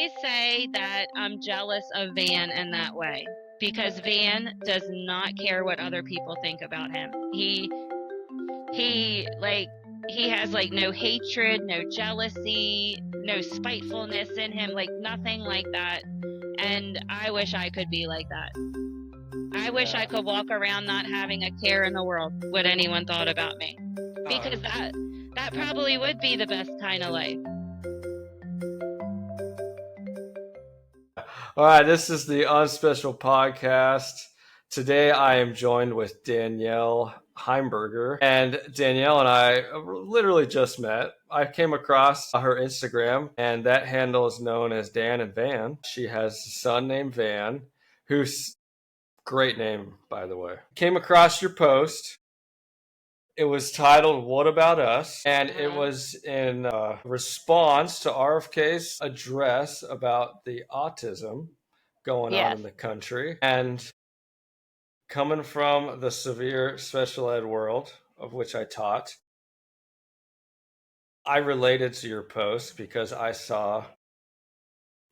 always say that I'm jealous of Van in that way because Van does not care what other people think about him. He like he has like no hatred, no jealousy, no spitefulness in him, like nothing like that. And I wish I could be like that. I wish I Yeah. could walk around not having a care in the world what anyone thought about me. Uh, Because that probably would be the best kind of life. all right, this is the Unspecial podcast. Today I am joined with Danielle Heimberger. And Danielle and I literally just met. I came across her Instagram, and that handle is known as Dan and Van. She has a son named Van, who's great name, by the way. Came across your post. It was titled What About Us? And it was in response to RFK's address about the autism going on Yes. in the country. And coming from the severe special ed world, of which I taught, I related to your post because I saw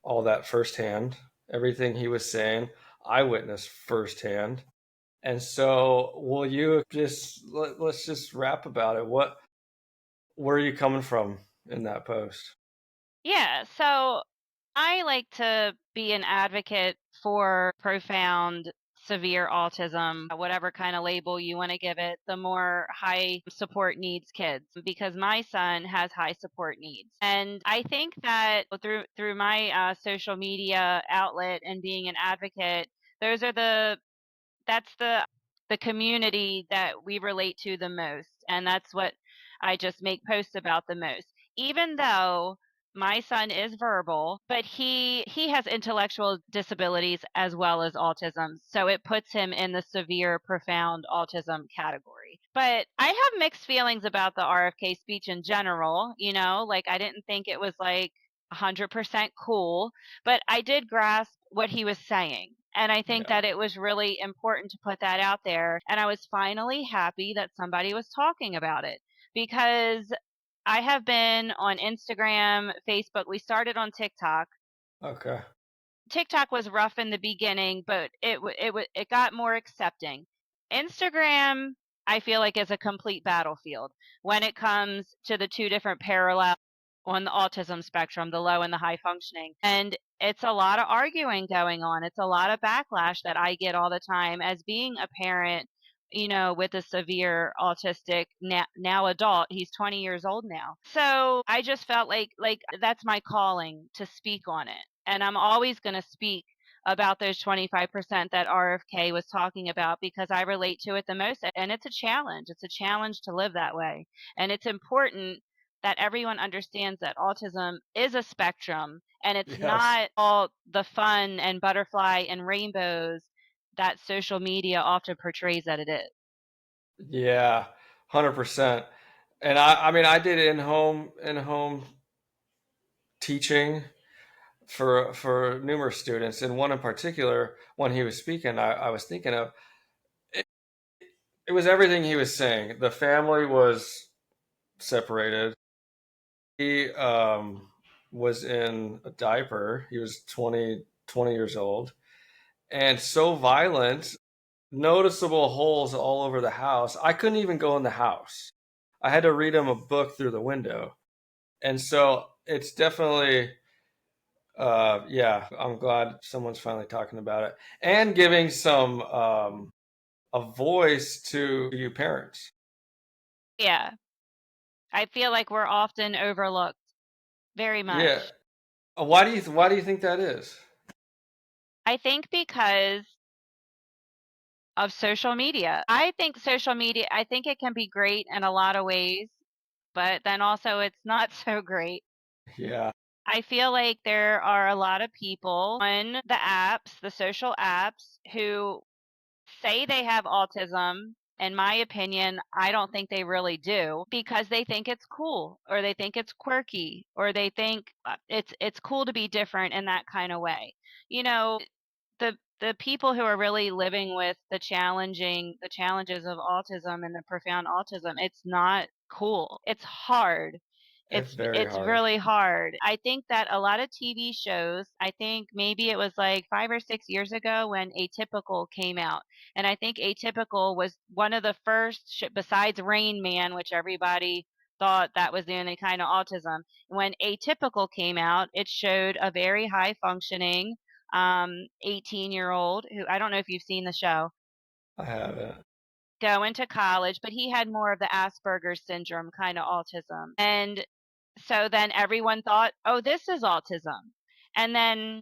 all that firsthand. Everything he was saying, I witnessed firsthand. And so, will you just let's just rap about it? Where are you coming from in that post? Yeah, so I like to be an advocate for profound severe autism, whatever kind of label you want to give it, the more high support needs kids, because my son has high support needs. And I think that through my social media outlet and being an advocate, those are that's the community that we relate to the most, and that's what I just make posts about the most. Even though my son is verbal, but he has intellectual disabilities as well as autism, so it puts him in the severe profound autism category. But I have mixed feelings about the RFK speech in general. Like, I didn't think it was like 100% cool, but I did grasp what he was saying. And I think Yeah. that it was really important to put that out there. And I was finally happy that somebody was talking about it, because I have been on Instagram, Facebook. We started on TikTok. Okay. TikTok was rough in the beginning, but it got more accepting. Instagram, I feel like, is a complete battlefield when it comes to the two different parallels on the autism spectrum, the low and the high functioning. And it's a lot of arguing going on. It's a lot of backlash that I get all the time as being a parent, with a severe autistic now adult. He's 20 years old now. So I just felt like that's my calling to speak on it. And I'm always going to speak about those 25% that RFK was talking about, because I relate to it the most. And it's a challenge. It's a challenge to live that way. And it's important that everyone understands that autism is a spectrum, and it's Yes. not all the fun and butterfly and rainbows that social media often portrays that it is. Yeah. 100%. And I mean, I did in home teaching for numerous students, and one in particular, when he was speaking, I was thinking of it, it was everything he was saying. The family was separated. He was in a diaper. He was 20 years old, and so violent, noticeable holes all over the house. I couldn't even go in the house. I had to read him a book through the window. And so it's definitely, yeah, I'm glad someone's finally talking about it and giving some, a voice to you parents. Yeah. I feel like we're often overlooked very Yeah. much. Why do you think that is? I think because of social media. I think it can be great in a lot of ways, but then also it's not so great. Yeah. I feel like there are a lot of people on the apps, the social apps, who say they have autism. In my opinion, I don't think they really do, because they think it's cool, or they think it's quirky, or they think it's cool to be different in that kind of way. You know, the people who are really living with the challenges of autism and the profound autism, it's not cool. It's hard. It's very It's hard. really hard. I think that a lot of TV shows, I think maybe it was like 5 or 6 years ago when Atypical came out, and I think Atypical was one of the first besides Rain Man, which everybody thought that was the only kind of autism. When Atypical came out, it showed a very high functioning 18-year-old who, I don't know if you've seen the show, I haven't. go into college, but he had more of the Asperger's syndrome kind of autism. And so then everyone thought, "Oh, this is autism." And then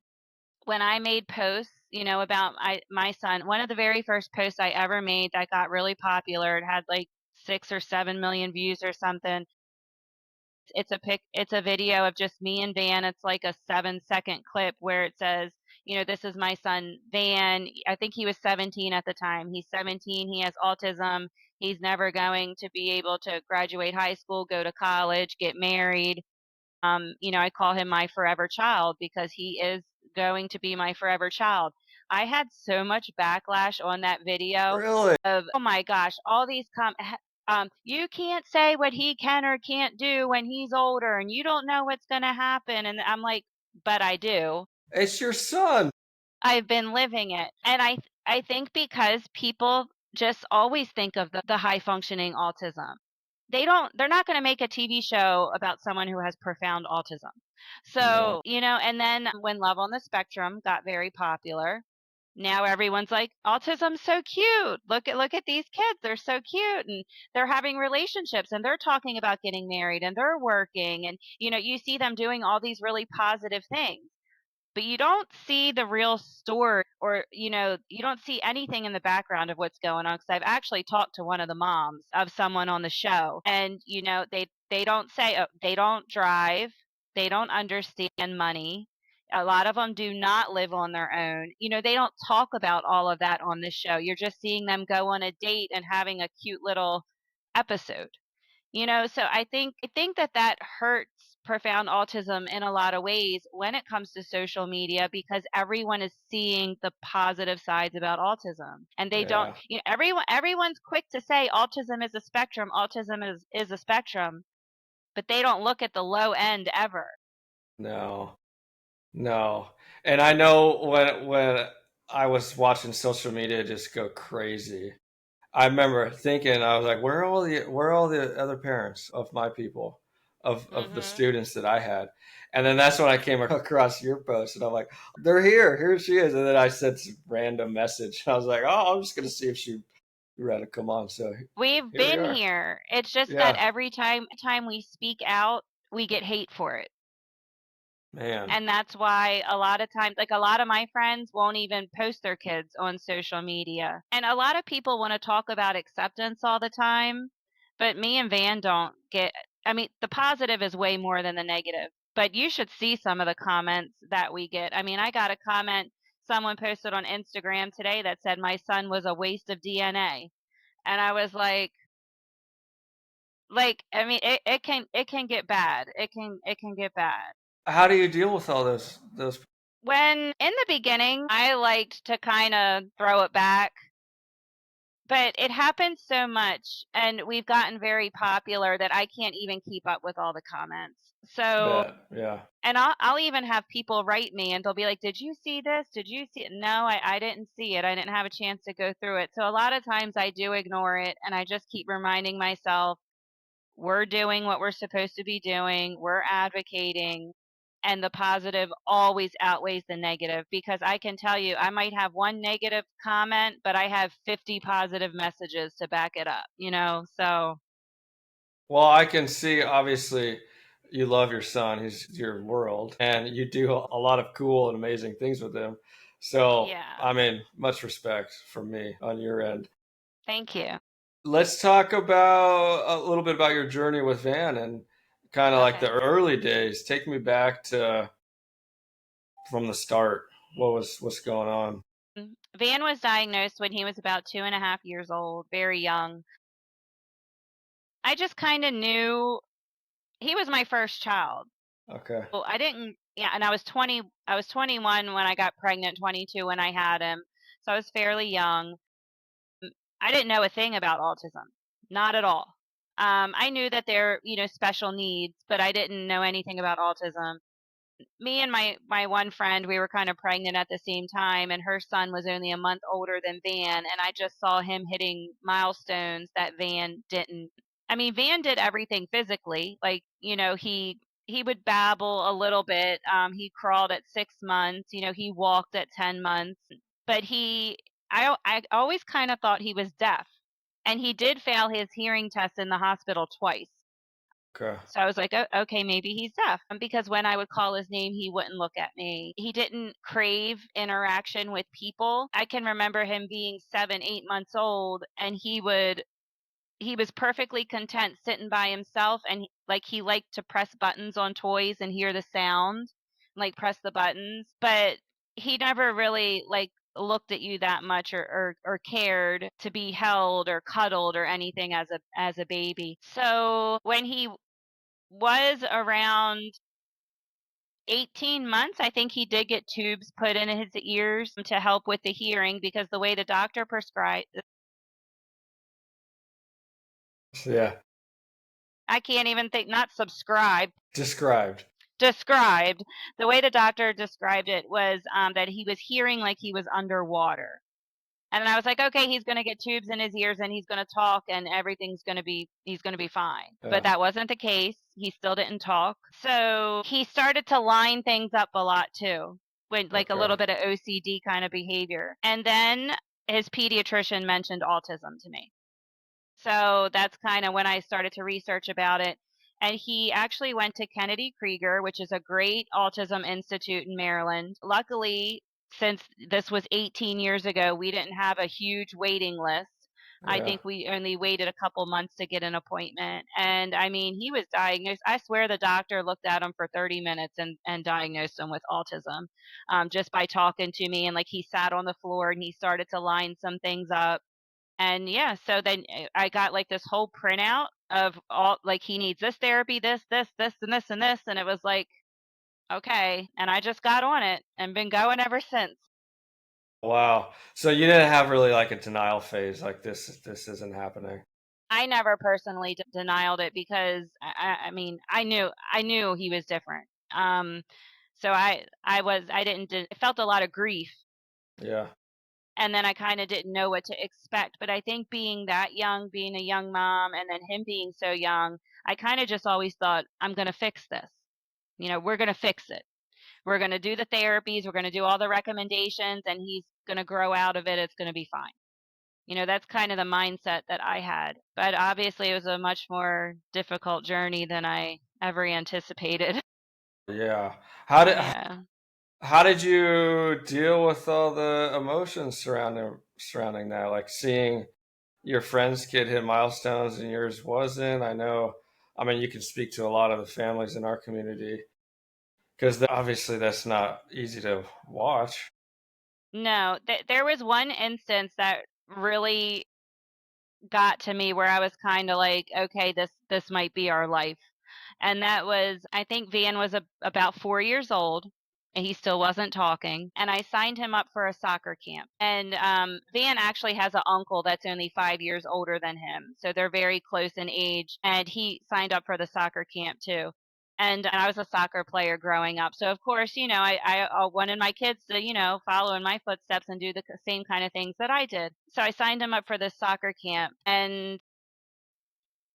when I made posts, about my son, one of the very first posts I ever made that got really popular, it had like 6 or 7 million views or something. It's a video of just me and Van. It's like a 7-second clip where it says, "This is my son Van." I think he was 17 at the time. He's 17, he has autism. He's never going to be able to graduate high school, go to college, get married. I call him my forever child because he is going to be my forever child. I had so much backlash on that video Really? of, oh my gosh, all these you can't say what he can or can't do when he's older and you don't know what's going to happen. And I'm like, but I do. It's your son. I've been living it. And I think because people just always think of the high functioning autism. They're not going to make a TV show about someone who has profound autism. No. So, and then when Love on the Spectrum got very popular, now everyone's like, autism's so cute. Look at these kids. They're so cute and they're having relationships and they're talking about getting married and they're working and you see them doing all these really positive things, but you don't see the real story, or you don't see anything in the background of what's going on, because I've actually talked to one of the moms of someone on the show, and they don't say, oh, they don't drive, they don't understand money, a lot of them do not live on their own. They don't talk about all of that on this show. You're just seeing them go on a date and having a cute little episode. So I think that hurts profound autism in a lot of ways when it comes to social media, because everyone is seeing the positive sides about autism, and they don't. Yeah. Everyone's quick to say autism is a spectrum. Autism is a spectrum, but they don't look at the low end ever. No. No. And I know when I was watching social media just go crazy. I remember thinking, I was like, where are all the other parents of my people, of the Mhm. students that I had? And then that's when I came across your post and I'm like, they're here. Here she is. And then I sent some random message. I was like, oh, I'm just gonna see if she read to come on. So We've here we been are. here. It's just that Yeah. every time we speak out, we get hate for it. Man. And that's why a lot of times, like, a lot of my friends won't even post their kids on social media. And a lot of people want to talk about acceptance all the time, but me and Van don't get, I mean, the positive is way more than the negative. But you should see some of the comments that we get. I mean, I got a comment someone posted on Instagram today that said my son was a waste of DNA. And I was like, I mean, it can get bad. It can get bad. How do you deal with all those? When in the beginning, I liked to kind of throw it back, but it happens so much and we've gotten very popular that I can't even keep up with all the comments. So, Bet. Yeah. and I'll even have people write me and they'll be like, "Did you see this? Did you see it?" No, I didn't see it. I didn't have a chance to go through it. So a lot of times I do ignore it and I just keep reminding myself, we're doing what we're supposed to be doing, we're advocating, and the positive always outweighs the negative, because I can tell you I might have one negative comment, but I have 50 positive messages to back it up, So, Well, I can see obviously you love your son, he's your world, and you do a lot of cool and amazing things with him. So, yeah. I mean, much respect from me on your end. Thank you. Let's talk about a little bit about your journey with Van and kind of like the Okay. early days. Take me back to from the start. What's going on? Van was diagnosed when he was about 2.5 years old, very young. I just kind of knew he was my first child. Okay. Well, I didn't, yeah, and I was 21 when I got pregnant, 22 when I had him. So I was fairly young. I didn't know a thing about autism. Not at all. I knew that they're, special needs, but I didn't know anything about autism. Me and my one friend, we were kind of pregnant at the same time, and her son was only a month older than Van, and I just saw him hitting milestones that Van didn't. I mean, Van did everything physically, like, he would babble a little bit. He crawled at 6 months. He walked at 10 months, but I always kind of thought he was deaf, and he did fail his hearing test in the hospital twice. Okay. So I was like, okay, maybe he's deaf. Because when I would call his name, he wouldn't look at me. He didn't crave interaction with people. I can remember him being 7, 8 months old, and he was perfectly content sitting by himself, and like he liked to press buttons on toys and hear the sound, like press the buttons, but he never really like looked at you that much, or cared to be held or cuddled or anything as a baby. So when he was around 18 months, I think he did get tubes put in his ears to help with the hearing, because the way the doctor prescribed, Yeah. I can't even think, not subscribe, Described. described, the way the doctor described it was that he was hearing like he was underwater. And then I was like, okay, he's going to get tubes in his ears and he's going to talk and he's going to be fine. But Yeah. that wasn't the case. He still didn't talk. So he started to line things up a lot too, with like a Okay. little bit of OCD kind of behavior. And then his pediatrician mentioned autism to me. So that's kind of when I started to research about it. And he actually went to Kennedy Krieger, which is a great autism institute in Maryland. Luckily, since this was 18 years ago, we didn't have a huge waiting list. I Yeah. think we only waited a couple months to get an appointment. And I mean, he was diagnosed. I swear the doctor looked at him for 30 minutes and diagnosed him with autism, just by talking to me. And like he sat on the floor and he started to line some things up. And yeah, so then I got like this whole printout of all, like, he needs this therapy, this, and this, and this. And it was like, okay. And I just got on it and been going ever since. Wow. So you didn't have really like a denial phase, like this isn't happening. I never personally denied it, because I mean, I knew he was different. So I didn't, I felt a lot of grief, Yeah. and then I kind of didn't know what to expect. But I think being that young, being a young mom, and then him being so young, I kind of just always thought, I'm going to fix this. We're going to fix it. We're going to do the therapies, we're going to do all the recommendations, and he's going to grow out of it. It's going to be fine. That's kind of the mindset that I had. But obviously, it was a much more difficult journey than I ever anticipated. Yeah. How did Yeah. how did you deal with all the emotions surrounding that? Like seeing your friend's kid hit milestones and yours wasn't. I know. I mean, you can speak to a lot of the families in our community because obviously that's not easy to watch. No, there was one instance that really got to me, where I was kind of like, okay, this might be our life. And that was, I think Van was about 4 years old, and he still wasn't talking. And I signed him up for a soccer camp. And Van actually has an uncle that's only 5 years older than him, so they're very close in age. And he signed up for the soccer camp too. And I was a soccer player growing up, so of course, I wanted my kids to, follow in my footsteps and do the same kind of things that I did. So I signed him up for this soccer camp, and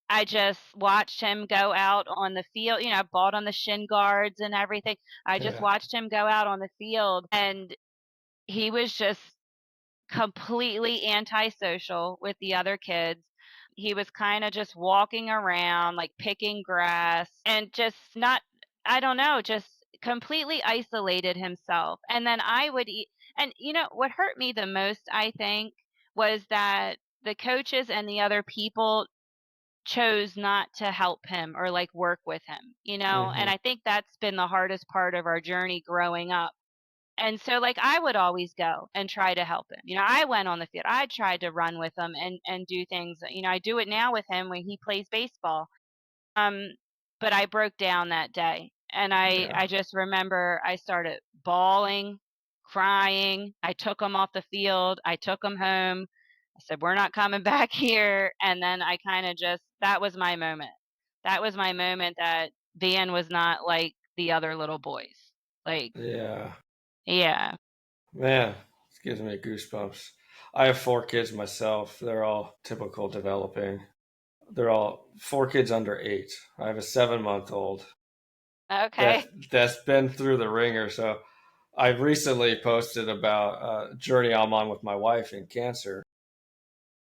I just watched him go out on the field. I bought on the shin guards and everything. I just Yeah. watched him go out on the field, and he was just completely antisocial with the other kids. He was kind of just walking around, like picking grass, and just not, I don't know, just completely isolated himself. And then I would eat. And what hurt me the most, I think, was that the coaches and the other people chose not to help him or like work with him, and Hmm. I think that's been the hardest part of our journey growing up. And so, like, I would always go and try to help him. I went on the field. I tried to run with him and do things. I do it now with him when he plays baseball. Um, but I broke down that day, and I Yeah. just remember I started bawling, crying. I took him off the field. I took him home. I said, "We're not coming back here." And then I kind of just, that was my moment. That was my moment that Van was not like the other little boys. Like, Yeah. yeah. Man, it gives me goosebumps. I have 4 kids myself. They're all typical developing. They're all 4 kids under 8. I have a 7-month old Okay. that's been through the ringer. So I recently posted about a journey I'm on with my wife in cancer.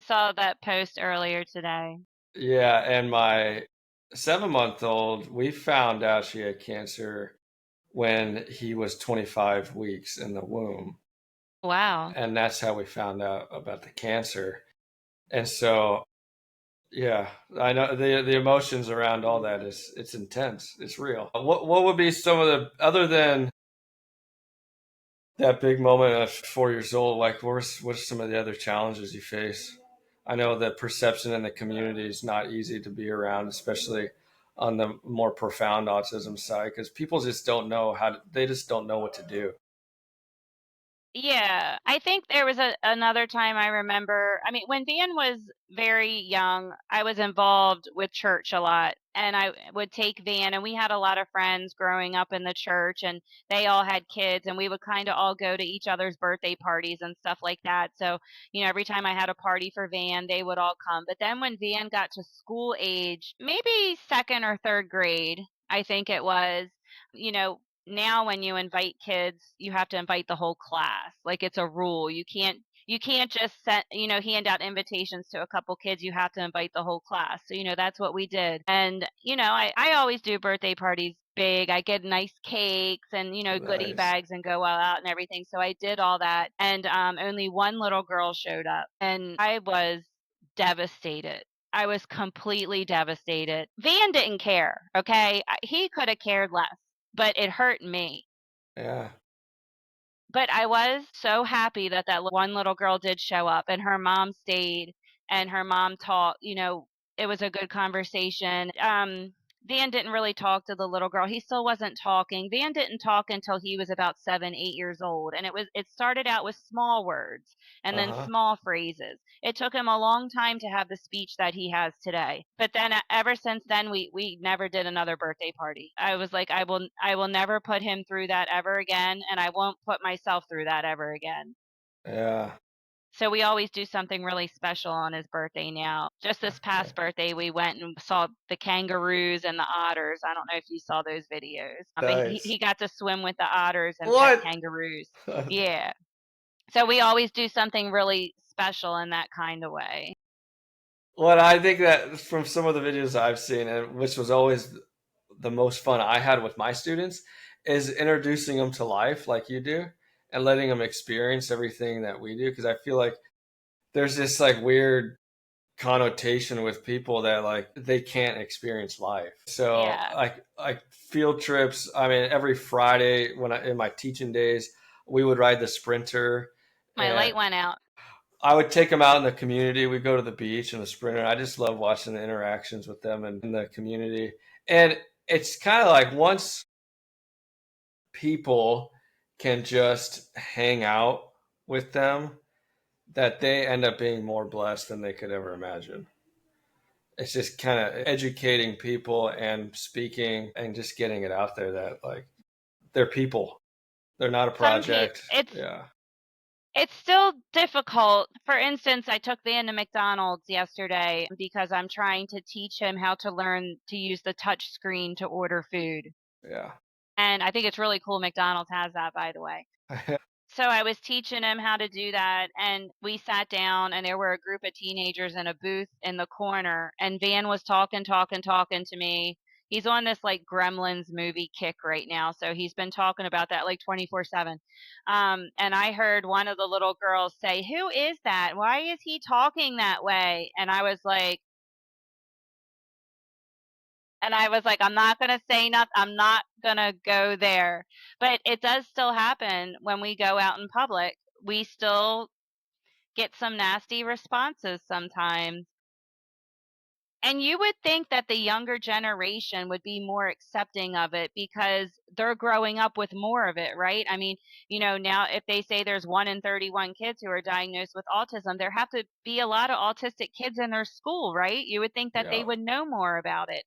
Saw that post earlier today. Yeah, and my 7-month old, we found out she had cancer when he was 25 weeks in the womb. Wow. And that's how we found out about the cancer. And so, yeah, I know the emotions around all that is it's intense. It's real. What would be some of the other than that big moment at 4 years old? Like, what's some of the other challenges you face? I know that perception in the community is not easy to be around, especially on the more profound autism side, because people just don't know they just don't know what to do. Yeah, I think there was another time I remember. I mean, when Van was very young, I was involved with church a lot, and I would take Van, and we had a lot of friends growing up in the church, and they all had kids, and we would kind of all go to each other's birthday parties and stuff like that. So, every time I had a party for Van, they would all come. But then when Van got to school age, maybe second or third grade, I think it was, you know, now when you invite kids, you have to invite the whole class. Like it's a rule. You can't just hand out invitations to a couple kids. You have to invite the whole class. So, that's what we did. And, I always do birthday parties big. I get nice cakes and, goodie Nice. bags and go all out and everything. So I did all that. And only one little girl showed up. And I was devastated. I was completely devastated. Van didn't care, okay? He could have cared less, but it hurt me. Yeah. But I was so happy that that one little girl did show up and her mom stayed and her mom talked, it was a good conversation. Van didn't really talk to the little girl. He still wasn't talking. Van didn't talk until he was about 7, 8 years old. And it started out with small words and Uh then huh. small phrases. It took him a long time to have the speech that he has today. But then ever since then we never did another birthday party. I was like I will never put him through that ever again, and I won't put myself through that ever again. Yeah. So we always do something really special on his birthday now. Just this Okay. past birthday, we went and saw the kangaroos and the otters. I don't know if you saw those videos, but he Nice. got to swim with the otters and pet What? kangaroos. Yeah. So we always do something really special in that kind of way. What I think that from some of the videos I've seen, and which was always the most fun I had with my students, is introducing them to life like you do and letting them experience everything that we do. Because I feel like there's this like weird connotation with people that like they can't experience life. So Yeah. like field trips. I mean, every Friday when I in my teaching days, we would ride the Sprinter, My and light went out. I would take them out in the community. We'd go to the beach in the Sprinter. I just love watching the interactions with them and in the community. And it's kind of like once people can just hang out with them, that they end up being more blessed than they could ever imagine. It's just kind of educating people and speaking and just getting it out there that like they're people. They're not a Some people, project. it's Yeah. It's still difficult. For instance, I took Van to McDonald's yesterday because I'm trying to teach him how to learn to use the touch screen to order food. Yeah. And I think it's really cool McDonald's has that, by the way. So I was teaching him how to do that, and we sat down, and there were a group of teenagers in a booth in the corner, and Van was talking, talking, talking to me. He's on this like Gremlins movie kick right now, so he's been talking about that like 24/7. And I heard one of the little girls say, "Who is that? Why is he talking that way?" And I was like, I'm not going to say nothing. I'm not going to go there. But it does still happen when we go out in public. We still get some nasty responses sometimes. And you would think that the younger generation would be more accepting of it because they're growing up with more of it, right? I mean, now if they say there's 1 in 31 kids who are diagnosed with autism, there have to be a lot of autistic kids in their school, right? You would think that they Yeah. would know more about it.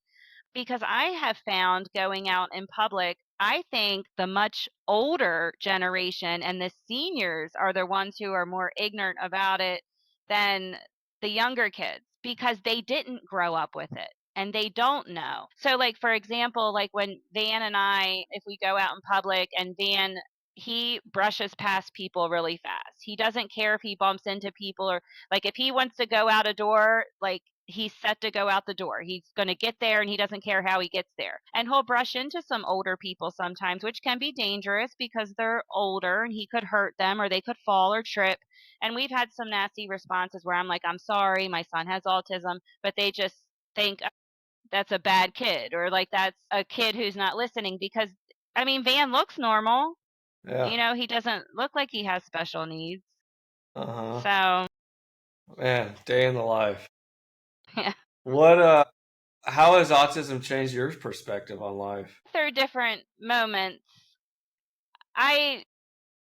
Because I have found going out in public, I think the much older generation and the seniors are the ones who are more ignorant about it than the younger kids because they didn't grow up with it and they don't know. So, like, for example, like when Van and I, if we go out in public and Van, he brushes past people really fast. He doesn't care if he bumps into people or like if he wants to go out a door, like he's set to go out the door. He's going to get there and he doesn't care how he gets there. And he'll brush into some older people sometimes, which can be dangerous because they're older and he could hurt them or they could fall or trip. And we've had some nasty responses where I'm like, I'm sorry, my son has autism, but they just think that's a bad kid or like that's a kid who's not listening because I mean, Van looks normal. Yeah. He doesn't look like he has special needs. Uh-huh. So, Man, day in the life. yeah. What how has autism changed your perspective on life? Through different moments, I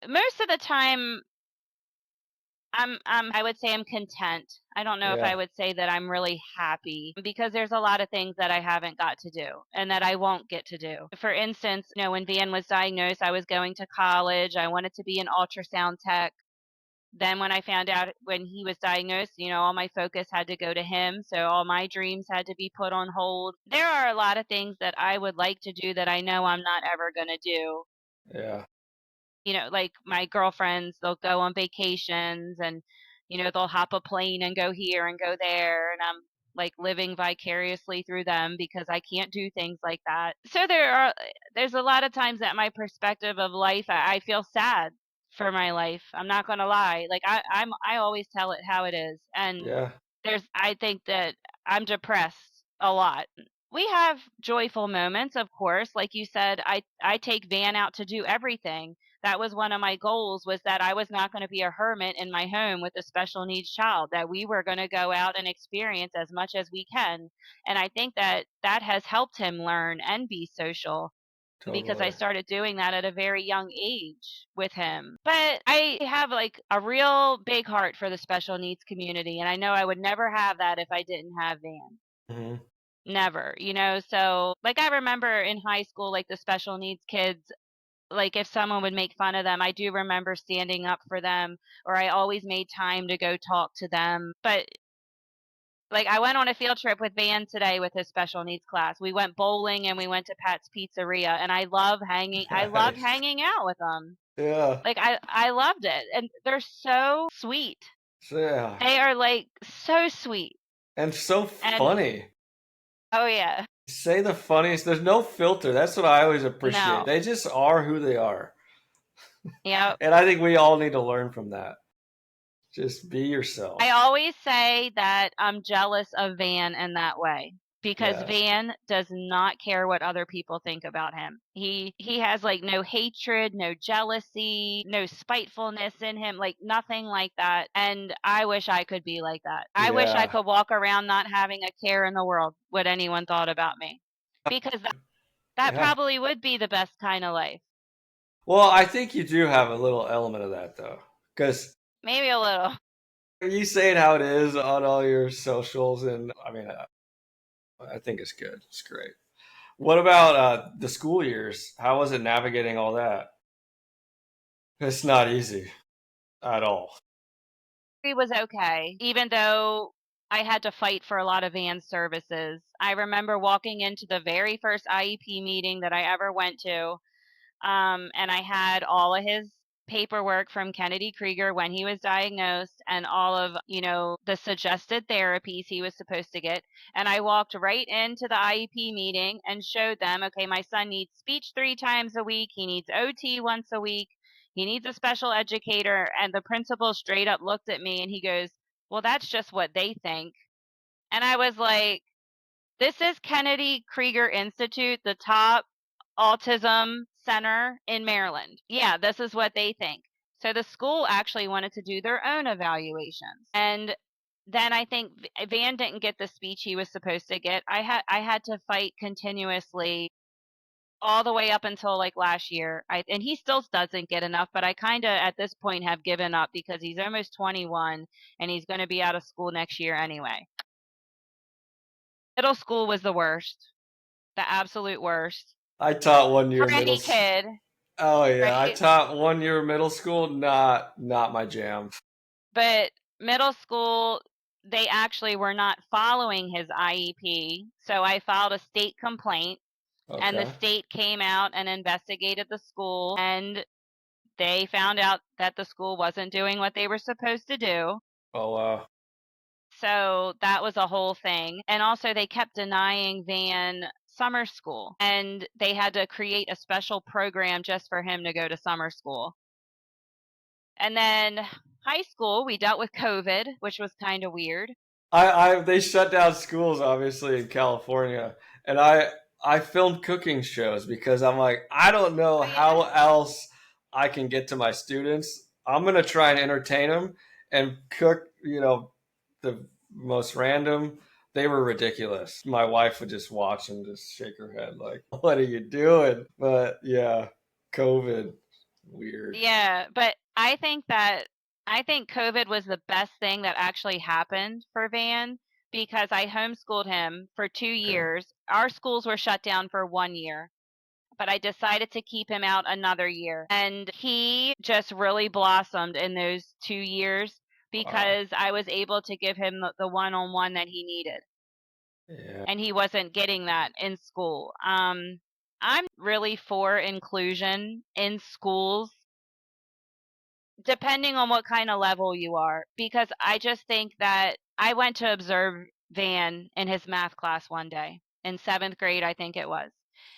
most of the time I would say I'm content. I don't know if I Yeah. would say that I'm really happy because there's a lot of things that I haven't got to do and that I won't get to do. For instance, when Van was diagnosed, I was going to college. I wanted to be an ultrasound tech. Then when I found out when he was diagnosed, all my focus had to go to him, so all my dreams had to be put on hold. There are a lot of things that I would like to do that I know I'm not ever going to do. Yeah. Like my girlfriends, they'll go on vacations and, they'll hop a plane and go here and go there. And I'm like living vicariously through them because I can't do things like that. So there's a lot of times that my perspective of life, I feel sad for my life. I'm not going to lie. Like I always tell it how it is. And Yeah. I think that I'm depressed a lot. We have joyful moments, of course. Like you said, I take Van out to do everything. That was one of my goals was that I was not going to be a hermit in my home with a special needs child, that we were going to go out and experience as much as we can. And I think that that has helped him learn and be social because I Totally. started doing that at a very young age with him. But I have like a real big heart for the special needs community, and I know I would never have that if I didn't have Van. Hmm. Never, So, like, I remember in high school, like the special needs kids, like if someone would make fun of them, I do remember standing up for them, or I always made time to go talk to them. But like I went on a field trip with Van today with his special needs class. We went bowling and we went to Pat's Pizzeria and I loved Nice. hanging out with them. Yeah. Like I loved it. And they're so sweet. So, yeah. They are like so sweet. And so And funny. oh yeah. Say the funniest. There's no filter. That's what I always appreciate. No. They just are who they are. Yep. And I think we all need to learn from that. Just be I yourself. always say that I'm jealous of Van in that way because Yes. Van does not care what other people think about him. He has like no hatred, no jealousy, no spitefulness in him, like nothing like that. And I wish I could be like that. I wish I Yeah. could walk around not having a care in the world what anyone thought about me. Because that Yeah. probably would be the best kind of life. Well, I think you do have a little element of that though. Because Maybe a little. you say it how it is on all your socials. And I mean, I think it's good. It's great. What about the school years? How was it navigating all that? It's not easy at all. He was okay, even though I had to fight for a lot of van services. I remember walking into the very first IEP meeting that I ever went to, and I had all of his paperwork from Kennedy Krieger when he was diagnosed and all of, the suggested therapies he was supposed to get. And I walked right into the IEP meeting and showed them, okay, my son needs speech 3 times a week. He needs OT once a week. He needs a special educator. And the principal straight up looked at me and he goes, well, that's just what they think. And I was like, this is Kennedy Krieger Institute, the top autism center in Maryland. Yeah, this is what they think. So the school actually wanted to do their own evaluations. And then I think Van didn't get the speech he was supposed to get. I had to fight continuously all the way up until like last year. And he still doesn't get enough, but I kind of at this point have given up because he's almost 21 and he's going to be out of school next year anyway. Middle school was the worst, the absolute worst I taught one for year middle. any kid, Oh yeah, I right? taught one year middle school. Not my jam. But middle school, they actually were not following his IEP. So I filed a state complaint, and the Okay. state came out and investigated the school, and they found out that the school wasn't doing what they were supposed to do. Oh wow. So that was a whole thing. And also, they kept denying Van summer school, and they had to create a special program just for him to go to summer school. And then high school, we dealt with COVID, which was kind of weird. I they shut down schools obviously in California, and I filmed cooking shows because I'm like I don't know Oh, yeah? how else I can get to my students. I'm gonna try and entertain them and cook. The most random. They were ridiculous. My wife would just watch and just shake her head like, "What are you doing?" But yeah, COVID, weird. Yeah, but I think COVID was the best thing that actually happened for Van because I homeschooled him for 2 Okay. years. Our schools were shut down for 1 year, but I decided to keep him out another year. And he just really blossomed in those 2 years Wow. because I was able to give him the one-on-one that he needed, Yeah. and he wasn't getting that in school. I'm really for inclusion in schools depending on what kind of level you are, because I just think that I went to observe Van in his math class one day in 7th grade, I think it was.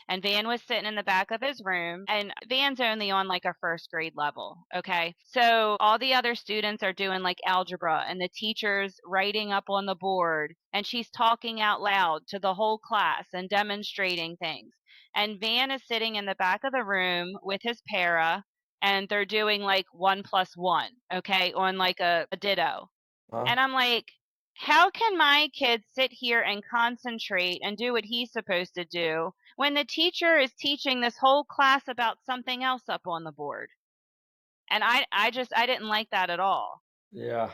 And Van was sitting in the back of his room, and Van's only on like a first grade level. Okay. So all the other students are doing like algebra, and the teacher's writing up on the board, and she's talking out loud to the whole class and demonstrating things. And Van is sitting in the back of the room with his para, and they're doing like 1 plus 1, okay, on like a ditto. Huh? And I'm like, how can my kid sit here and concentrate and do what he's supposed to do when the teacher is teaching this whole class about something else up on the board? And I didn't like that at all. Yeah.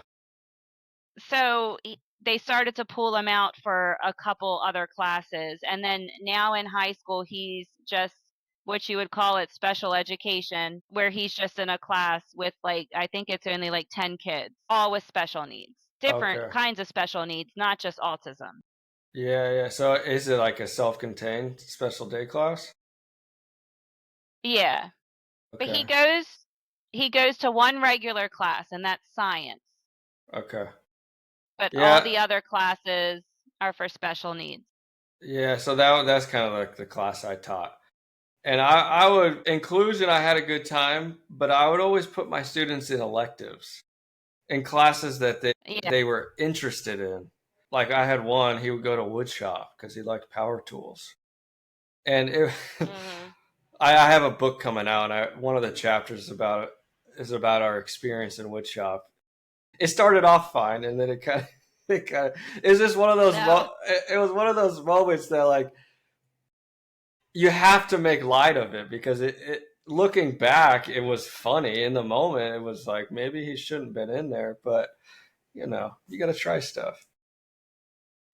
So they started to pull him out for a couple other classes, and then now in high school he's just what you would call it special education, where he's just in a class with like I think it's only like 10 kids, all with special needs, different Okay. kinds of special needs, not just autism. Yeah, yeah. So is it like a self-contained special day class? Yeah, but he Okay. goes he goes to one regular class, and that's science, Okay. but all Yeah, the other classes are for special needs. yeah. So that's kind of like the class I taught. And I would inclusion, I had a good time, but I would always put my students in electives, in classes that Yeah. they were interested in. Like I had one, he would go to wood shop because he liked power tools. And Mhm. I have a book coming out, and one of the chapters is about our experience in wood shop. It started off fine, and then it kind of, it's just one of those, No. it was one of those moments that like, you have to make light of it because looking back, it was funny in the moment. It was like, maybe he shouldn't have been in there, but you got to try stuff.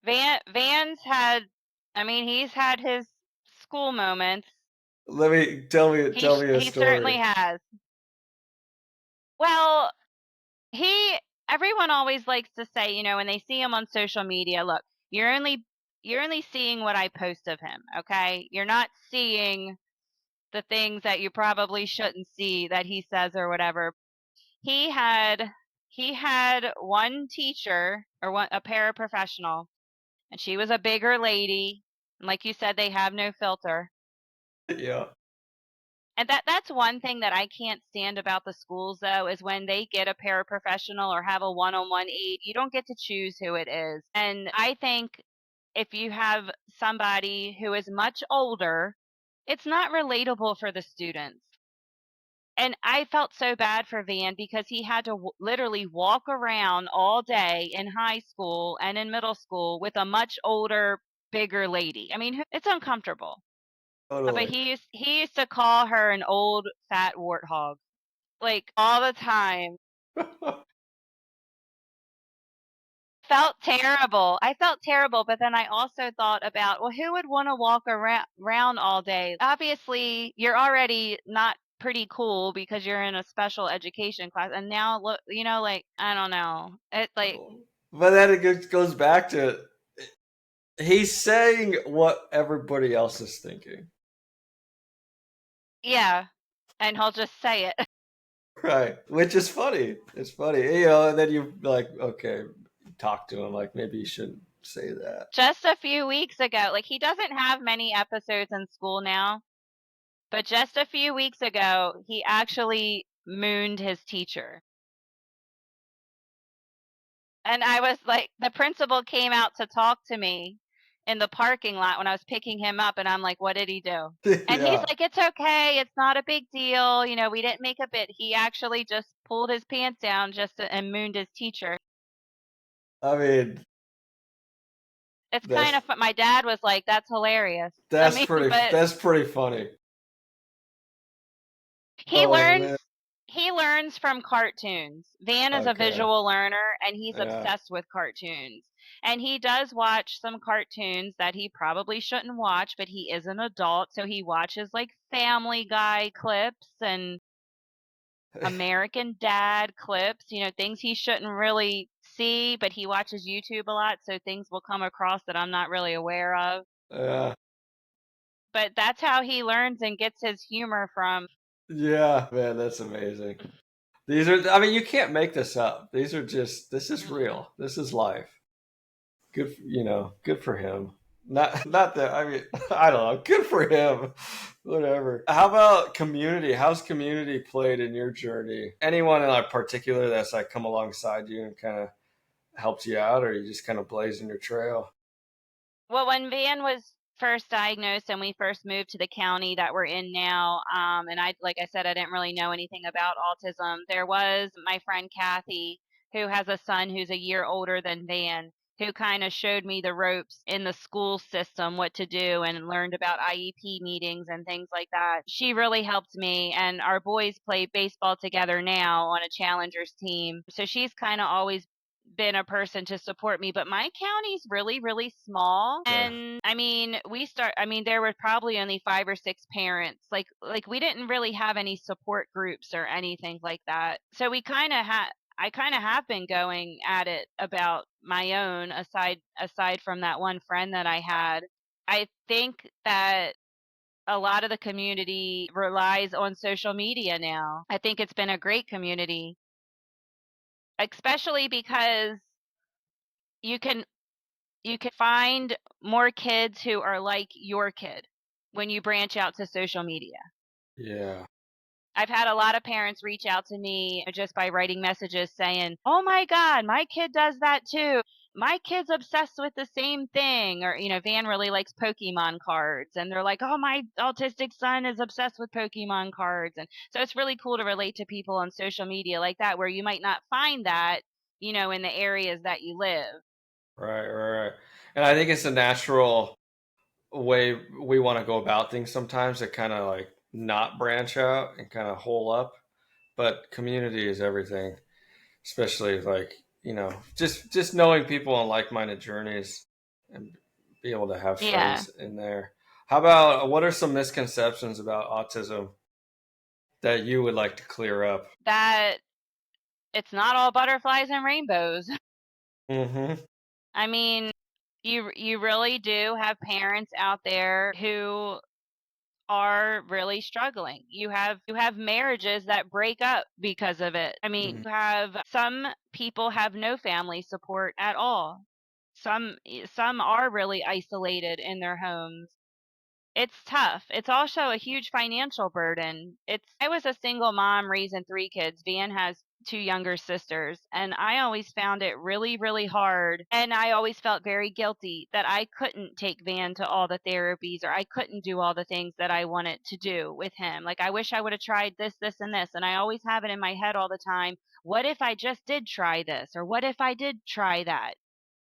Van's had, I mean, he's had his school moments. Let me tell me a He certainly story. has. Well, he everyone always likes to say, when they see him on social media, look, you're only you're only seeing what I post of him, okay? You're not seeing the things that you probably shouldn't see that he says or whatever. He had he had one teacher or one a paraprofessional, and she was a bigger lady. And like you said, they have no filter. Yeah. And that's one thing that I can't stand about the schools though, is when they get a paraprofessional or have a one-on-one aide, you don't get to choose who it is. And I think if you have somebody who is much older, it's not relatable for the students. And I felt so bad for Van because he had to literally walk around all day in high school and in middle school with a much older, bigger lady. I mean, it's uncomfortable. But Totally. he used to call her an old fat warthog, like all the time. Felt terrible. I felt terrible, but then I also thought about, well, who would want to walk around all day? Obviously, you're already not pretty cool because you're in a special education class, and now look, like I don't know. It like But then goes back to he's saying what everybody else is thinking. yeah, and he'll just say it. Right. Which is funny. It's funny. You know, and then you like, okay, talk to him like maybe you shouldn't say that. Just a few weeks ago, like he doesn't have many episodes in school now, but just a few weeks ago, he actually mooned his teacher. And I was like, the principal came out to talk to me in the parking lot when I was picking him up, and I'm like, what did he do? And he's Yeah. like, it's okay, it's not a big deal, we didn't make a bit. He actually just pulled his pants down and mooned his teacher. I mean, It's kind that's of my dad was like, that's hilarious. I mean, but that's pretty funny. he Oh learns man. he learns from cartoons. Van is a Okay. visual learner and he's Yeah. obsessed with cartoons. And he does watch some cartoons that he probably shouldn't watch, but he is an adult, so he watches like Family Guy clips and American Dad clips, things he shouldn't really see, but he watches YouTube a lot, so things will come across that I'm not really aware of. Yeah. But that's how he learns and gets his humor from. Yeah, man, that's amazing. These are I mean, you can't make this up. These are just this is Mm-mm. real. This is life. Good, good for him. Not that I mean, I don't know. Good for him. Whatever. How about community? How's community played in your journey? Anyone in like particular that's like come alongside you and kind of helped you out, or you just kind of blazing your trail? Well, when Van was first diagnosed and we first moved to the county that we're in now, and like I said, I didn't really know anything about autism. There was my friend Kathy, who has a son who's a year older than Van, who kind of showed me the ropes in the school system, what to do, and learned about IEP meetings and things like that. She really helped me, and our boys play baseball together now on a challengers team. So she's kind of always been a person to support me, but my county's really, really small. Yeah. And there were probably only 5 or 6 parents. Like we didn't really have any support groups or anything like that. So I kind of have been going at it about my own aside from that one friend that I had. I think that a lot of the community relies on social media now. I think it's been a great community, especially because you can you can find more kids who are like your kid when you branch out to social media. Yeah. I've had a lot of parents reach out to me just by writing messages saying, "Oh my God, my kid does that too. My kid's obsessed with the same thing." Or, Van really likes Pokemon cards. And they're like, "Oh, my autistic son is obsessed with Pokemon cards." And so it's really cool to relate to people on social media like that, where you might not find that, in the areas that you live. Right. Right. Right. And I think it's a natural way we want to go about things sometimes to kind of like not branch out and kind of hole up. But community is everything, especially like just knowing people on like-minded journeys and be able to have Yeah. friends in there. How about what are some misconceptions about autism that you would like to clear up? That it's not all butterflies and rainbows. Mm-hmm. I mean, you really do have parents out there who are really struggling. You have marriages that break up because of it. I mean, Mm-hmm. you have some people have no family support at all. Some are really isolated in their homes. It's tough. It's also a huge financial burden. I was a single mom raising 3 kids. Van has two younger sisters, and I always found it really, really hard. And I always felt very guilty that I couldn't take Van to all the therapies, or I couldn't do all the things that I wanted to do with him. Like, I wish I would have tried this, this, and this. And I always have it in my head all the time. What if I just did try this? Or what if I did try that?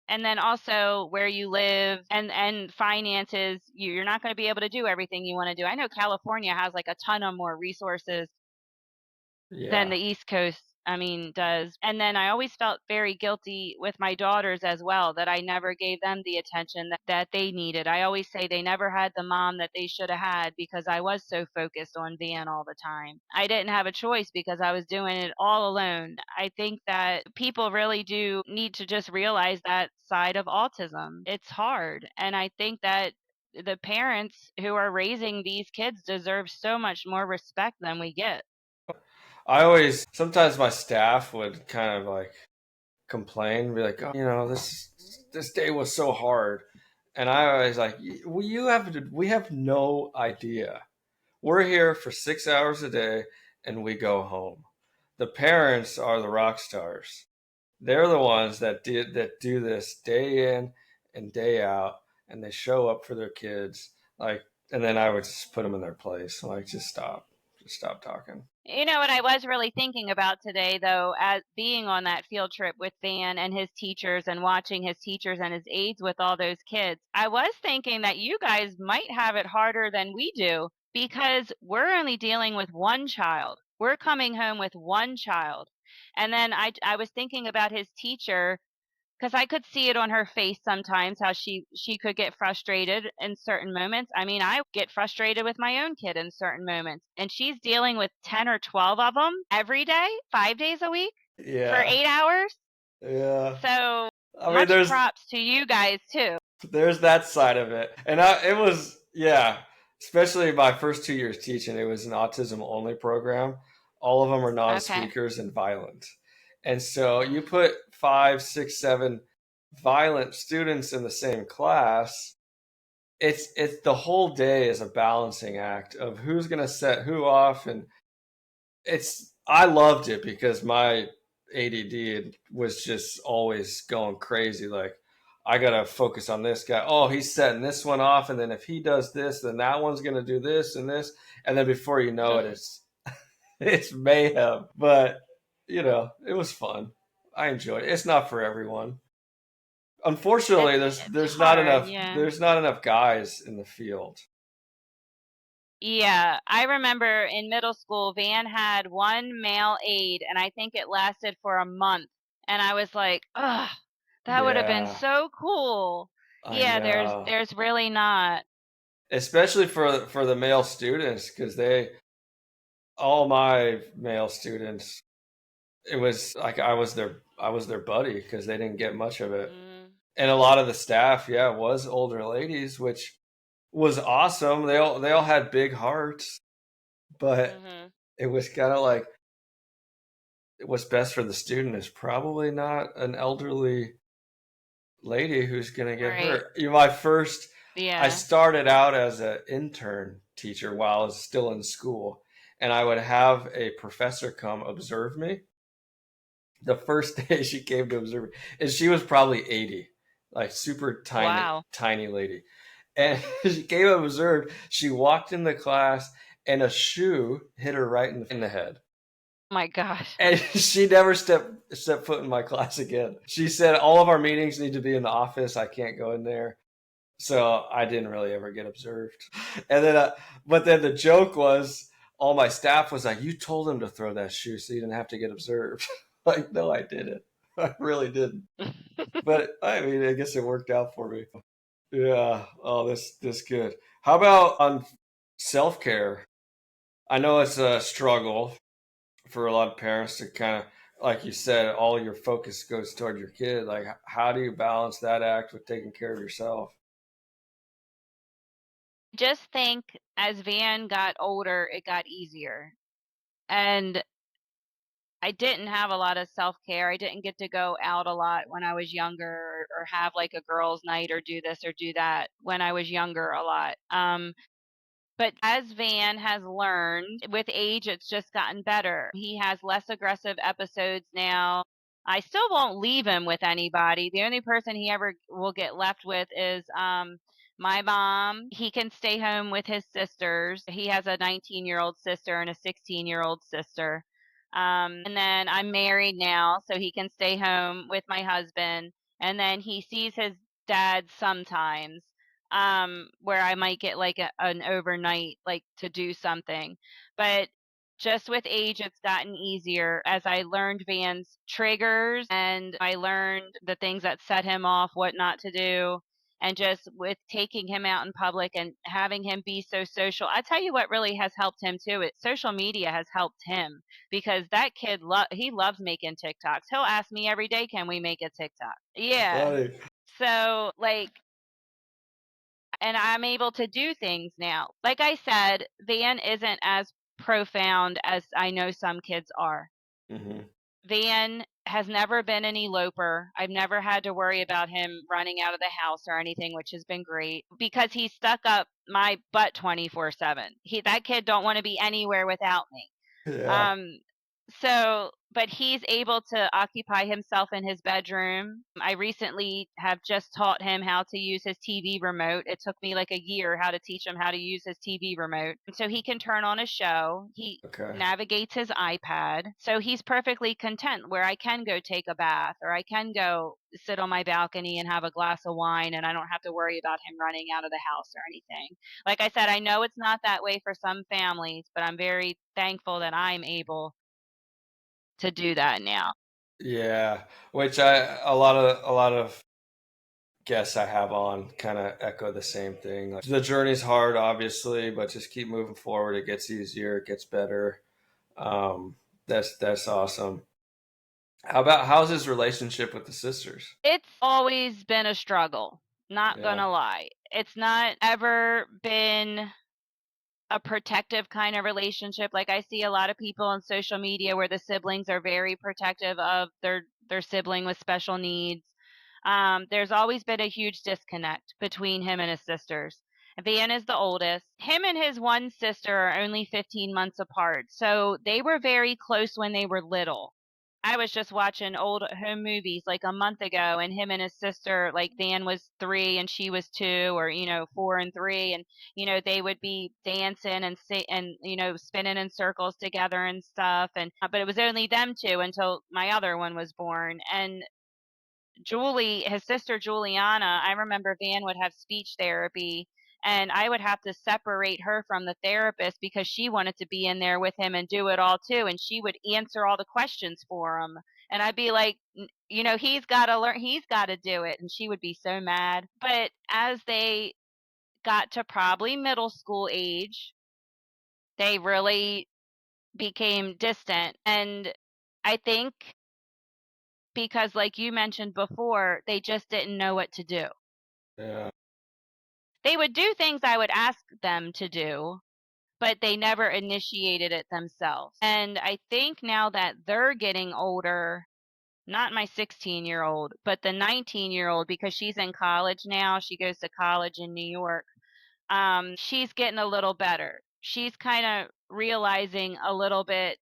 And then also where you live and finances, you're not going to be able to do everything you want to do. I know California has like a ton of more resources than Yeah. the East Coast, does. And then I always felt very guilty with my daughters as well, that I never gave them the attention that they needed. I always say they never had the mom that they should have had because I was so focused on Van all the time. I didn't have a choice because I was doing it all alone. I think that people really do need to just realize that side of autism. It's hard. And I think that the parents who are raising these kids deserve so much more respect than we get. I always sometimes my staff would kind of like complain, be like, "Oh, this day was so hard," and I always like, "Well, we have no idea. We're here for 6 hours a day, and we go home. The parents are the rock stars. They're the ones that do this day in and day out, and they show up for their kids. Like, and then I would just put them in their place. Like, just stop talking." You know what I was really thinking about today, though, as being on that field trip with Van and his teachers and watching his teachers and his aides with all those kids, I was thinking that you guys might have it harder than we do because we're only dealing with one child. We're coming home with one child. And then I was thinking about his teacher, because I could see it on her face sometimes how she could get frustrated in certain moments. I get frustrated with my own kid in certain moments, and she's dealing with 10 or 12 of them every day, 5 days a week for Yeah, 8 hours. yeah. So, I mean, much props to you guys too. there's that side of it, and it was yeah. Especially my first 2 years teaching, it was an autism only program. All of them are Okay. non-speakers and violent, and so you put five, six, seven violent students in the same class. It's the whole day is a balancing act of who's going to set who off, and I loved it because my ADD was just always going crazy. Like, I gotta focus on this guy. Oh, he's setting this one off, and then if he does this, then that one's gonna do this and this, and then before you know it, it's it's mayhem. But it was fun. I enjoyed it. It's not for everyone. Unfortunately, It's hard, yeah. there's not enough guys in the field. Yeah, I remember in middle school, Van had one male aide, and I think it lasted for a month. And I was like, ugh, that would have been Yeah, so cool. I Yeah, know. there's really not. Especially for the male students, because they all my male students, it was like I was their buddy because they didn't get much of it. Mm, And a lot of the staff, yeah, was older ladies, which was awesome. They all had big hearts, but mhm. it was kind of like what's best for the student is probably not an elderly lady who's going to get Right. hurt. My first, I Yeah. started out as an intern teacher while I was still in school, and I would have a professor come observe me. The first day she came to observe me, and she was probably 80, like super Wow. tiny lady. And she came and observed. She walked in the class, and a shoe hit her right in the head. My gosh. And she never stepped foot in my class again. She said all of our meetings need to be in the office. I can't go in there. So I didn't really ever get observed. And then, but then the joke was, all my staff was like, "You told him to throw that shoe, so you didn't have to get observed." Like, no, I didn't. I really didn't. But I mean, I guess it worked out for me. Yeah. Oh, this good. How about on self care? I know it's a struggle for a lot of parents to kind of, like you said, all your focus goes toward your kid. Like, how do you balance that act with taking care of yourself? Just think as Van got older, it got easier. And I didn't have a lot of self-care. I didn't get to go out a lot when I was younger, or have like a girls' night or do this or do that when I was younger a lot. But as Van has learned, with age, it's just gotten better. He has less aggressive episodes now. I still won't leave him with anybody. The only person he ever will get left with is my mom. He can stay home with his sisters. He has a 19-year-old sister and a 16-year-old sister. And then I'm married now, so he can stay home with my husband. And then he sees his dad sometimes, where I might get like an overnight, like to do something. But just with age, it's gotten easier as I learned Van's triggers and I learned the things that set him off, what not to do. And just with taking him out in public and having him be so social, I tell you what really has helped him too. It social media has helped him because that kid he loves making TikToks. He'll ask me every day, "Can we make a TikTok?" Yeah. Funny. So like, and I'm able to do things now. Like I said, Van isn't as profound as I know some kids are. Hmm. Van has never been an eloper. I've never had to worry about him running out of the house or anything, which has been great because he's stuck up my butt 24/7. That kid don't want to be anywhere without me. Yeah. Um, so, but he's able to occupy himself in his bedroom. I recently have just taught him how to use his TV remote. It took me like a year how to teach him how to use his TV remote. So he can turn on a show. He Okay. navigates his iPad. So he's perfectly content where I can go take a bath or I can go sit on my balcony and have a glass of wine and I don't have to worry about him running out of the house or anything. Like I said, I know it's not that way for some families, but I'm very thankful that I'm able to do that now. Yeah. Which a lot of guests I have on kind of echo the same thing. Like, the journey's hard, obviously, but just keep moving forward. It gets easier. It gets better. Um, that's awesome. How's his relationship with the sisters? It's always been a struggle, not Yeah. gonna lie. It's not ever been a protective kind of relationship. Like I see a lot of people on social media where the siblings are very protective of their sibling with special needs. There's always been a huge disconnect between him and his sisters. Van is the oldest. Him and his one sister are only 15 months apart, so they were very close when they were little. I was just watching old home movies like a month ago, and him and his sister, like Van was 3 and she was 2, or 4 and 3, and they would be dancing and and spinning in circles together and stuff. And but it was only them two until my other one was born. And Julie, his sister Juliana, I remember Van would have speech therapy and I would have to separate her from the therapist because she wanted to be in there with him and do it all too. And she would answer all the questions for him. And I'd be like, he's got to learn, he's got to do it. And she would be so mad. But as they got to probably middle school age, they really became distant. And I think because, like you mentioned before, they just didn't know what to do. Yeah. They would do things I would ask them to do, but they never initiated it themselves. And I think now that they're getting older, not my 16-year-old, but the 19-year-old, because she's in college now, she goes to college in New York. She's getting a little better. She's kind of realizing a little bit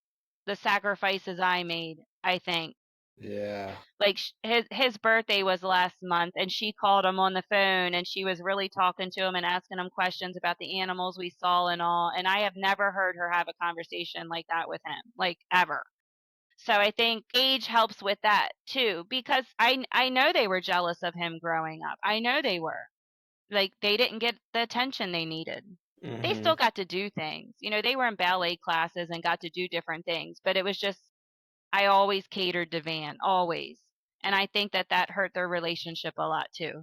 the sacrifices I made, I think. Yeah. Like his birthday was last month and she called him on the phone and she was really talking to him and asking him questions about the animals we saw and all, and I have never heard her have a conversation like that with him, like ever. So I think age helps with that too because I know they were jealous of him growing up. I know they were. Like they didn't get the attention they needed. They Hmm. still got to do things. They were in ballet classes and got to do different things, but it was just I always catered to Van, always. And I think that that hurt their relationship a lot too.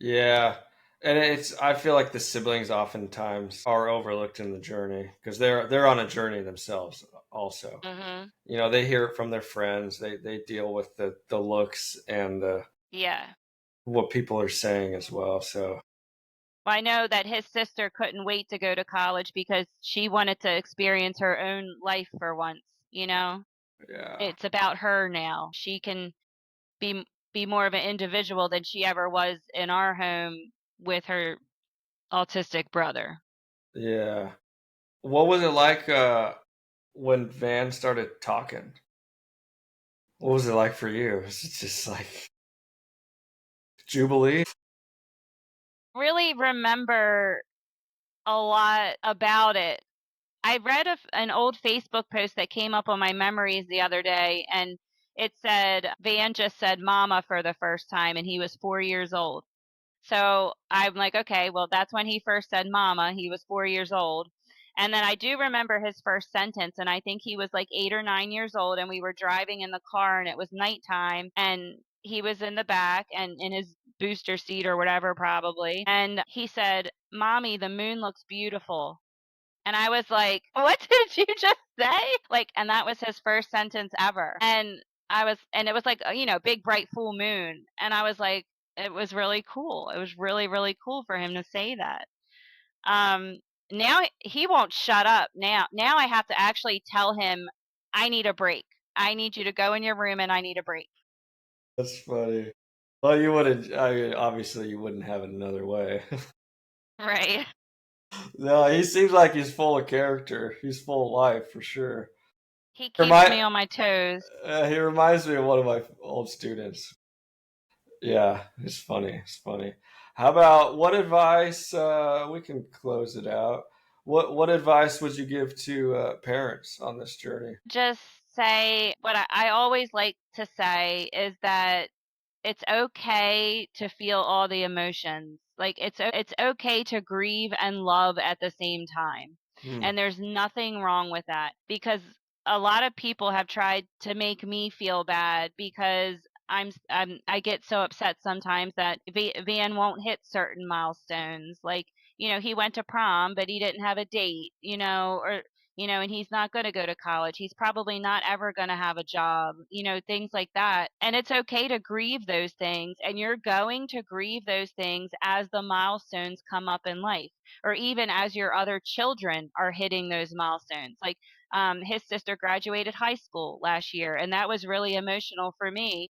Yeah. And I feel like the siblings oftentimes are overlooked in the journey because they're on a journey themselves also. Mhm. They hear it from their friends. They deal with the looks and Yeah. what people are saying as well. So Well, I know that his sister couldn't wait to go to college because she wanted to experience her own life for once. yeah. It's about her now. She can be be more of an individual than she ever was in our home with her autistic brother. Yeah. What was it like when Van started talking? What was it like for you? Was it just like Jubilee? Really remember a lot about it. I read an old Facebook post that came up on my memories the other day, and it said Van just said mama for the first time, and he was 4 years old. So I'm like, okay, well, that's when he first said mama. He was 4 years old. And then I do remember his first sentence, and I think he was like 8 or 9 years old, and we were driving in the car, and it was nighttime, and he was in the back and in his booster seat or whatever, probably. And he said, Mommy, the moon looks beautiful. And I was like, "What did you just say?" Like, and that was his first sentence ever. And it was like, big bright full moon. And I was like, it was really cool. It was really, really cool for him to say that. Um, Now he won't shut up. Now I have to actually tell him, I need a break. I need you to go in your room and I need a break. That's funny. Well, you wouldn't. I mean, obviously, you wouldn't have it another way. Right. No, he seems like he's full of character. He's full of life for sure. He keeps Remind, me on my toes. he reminds me of one of my old students. Yeah, it's funny. It's funny. How about what advice? We can close it out. What advice would you give to parents on this journey? Just say what I always like to say is that it's okay to feel all the emotions. Like it's okay to grieve and love at the same time. Hmm. And there's nothing wrong with that because a lot of people have tried to make me feel bad because I get so upset sometimes that Van won't hit certain milestones. Like, he went to prom, but he didn't have a date, or and he's not going to go to college. He's probably not ever going to have a job, things like that. And it's okay to grieve those things. And you're going to grieve those things as the milestones come up in life, or even as your other children are hitting those milestones. Like, his sister graduated high school last year, and that was really emotional for me.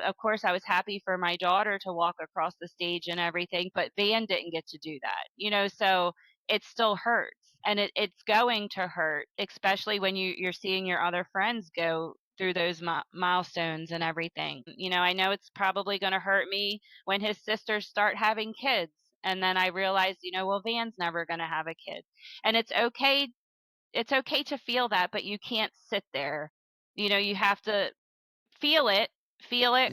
Of course, I was happy for my daughter to walk across the stage and everything, but Van didn't get to do that, so it still hurts, and it's going to hurt, especially when you're seeing your other friends go through those milestones and everything. I know it's probably going to hurt me when his sisters start having kids, and then I realize, well, Van's never going to have a kid. And it's okay to feel that, but you can't sit there. You have to feel it,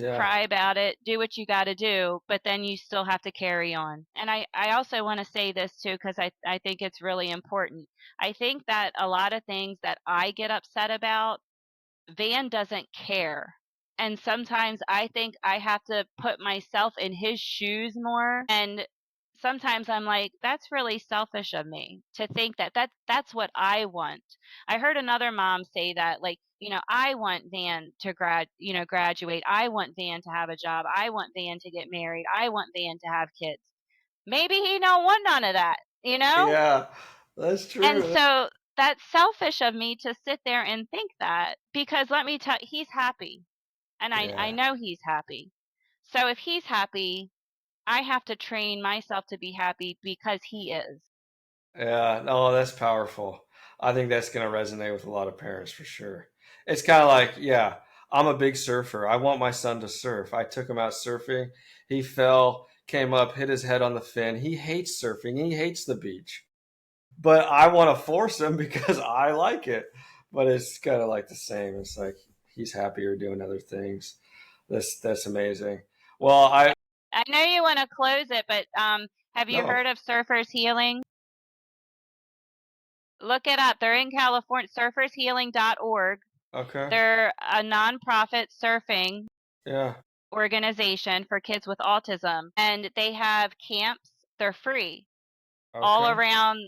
Yeah. cry about it, do what you got to do, but then you still have to carry on. And I also want to say this too, because I think it's really important. I think that a lot of things that I get upset about, Van doesn't care. And sometimes I think I have to put myself in his shoes more. And sometimes I'm like, that's really selfish of me to think that's what I want. I heard another mom say that, like, I want Van to graduate. I want Van to have a job. I want Van to get married. I want Van to have kids. Maybe he don't want none of that, you know? Yeah, that's And true. so that's selfish of me to sit there and think that, because let me tell he's happy, and I Yeah. know he's happy. So if he's happy, I have to train myself to be happy because he is. Yeah, no, that's powerful. I think that's going to resonate with a lot of parents for sure. It's kind of like, yeah, I'm a big surfer. I want my son to surf. I took him out surfing. He fell, came up, hit his head on the fin. He hates surfing. He hates the beach. But I want to force him because I like it. But it's kind of like the same. It's like he's happier doing other things. That's amazing. Well, I I know you want to close it, but have you no. heard of Surfers Healing? Look it up. They're in California, surfershealing.org. Okay. They're a nonprofit surfing Yeah. organization for kids with autism, and they have camps. They're free all Okay. around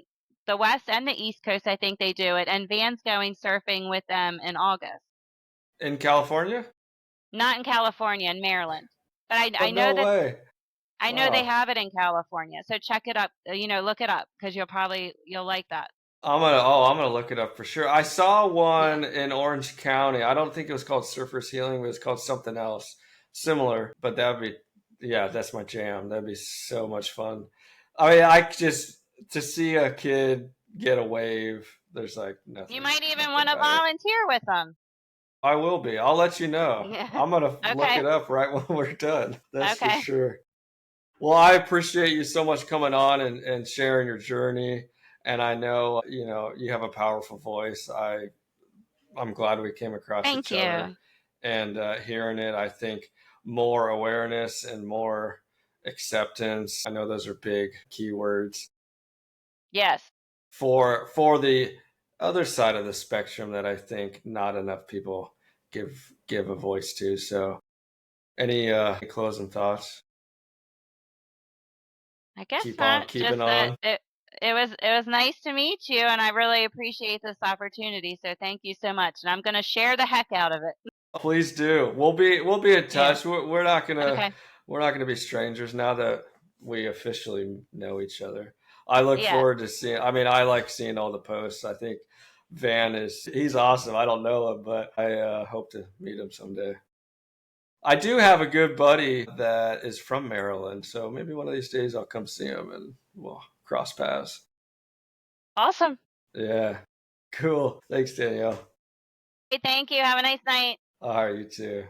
the West and the East Coast. I think they do it. And Van's going surfing with them in August. In California? Not in California, in Maryland. But Oh, I know no that way. I know they Wow. have it in California. So check it up. Look it up because you'll like that. I'm gonna look it up for sure. I saw Yeah. one in Orange County. I don't think it was called Surfers Healing, but it was called something else similar. But that'd be, yeah, that's my jam. That'd be so much fun. I mean, I just to see a kid get a wave, there's like You nothing, might even nothing want to better. volunteer with them. I will be. I'll let you know. Yeah. I'm gonna look Okay. it up right when we're done. That's for Okay. sure. Well, I appreciate you so much coming on and sharing your journey. And I know, you have a powerful voice. I'm glad we came across Thank each other, you. and hearing it, I think more awareness and more acceptance. I know those are big keywords Yes. for the other side of the spectrum that I think not enough people give a voice to. So, any closing thoughts? I guess Keep on not. keeping Just that on. it was nice to meet you, and I really appreciate this opportunity. So thank you so much. And I'm going to share the heck out of it. Please do. We'll be in Yeah. touch. Okay. We're not gonna be strangers now that we officially know each other. I look Yeah. forward to seeing. I mean, I like seeing all the posts. I think he's awesome. I don't know him, but I hope to meet him someday. I do have a good buddy that is from Maryland, so maybe one of these days I'll come see him and we'll cross paths. Awesome. Yeah, cool. Thanks, Danielle. Hey, thank you. Have a nice night. All right, you too.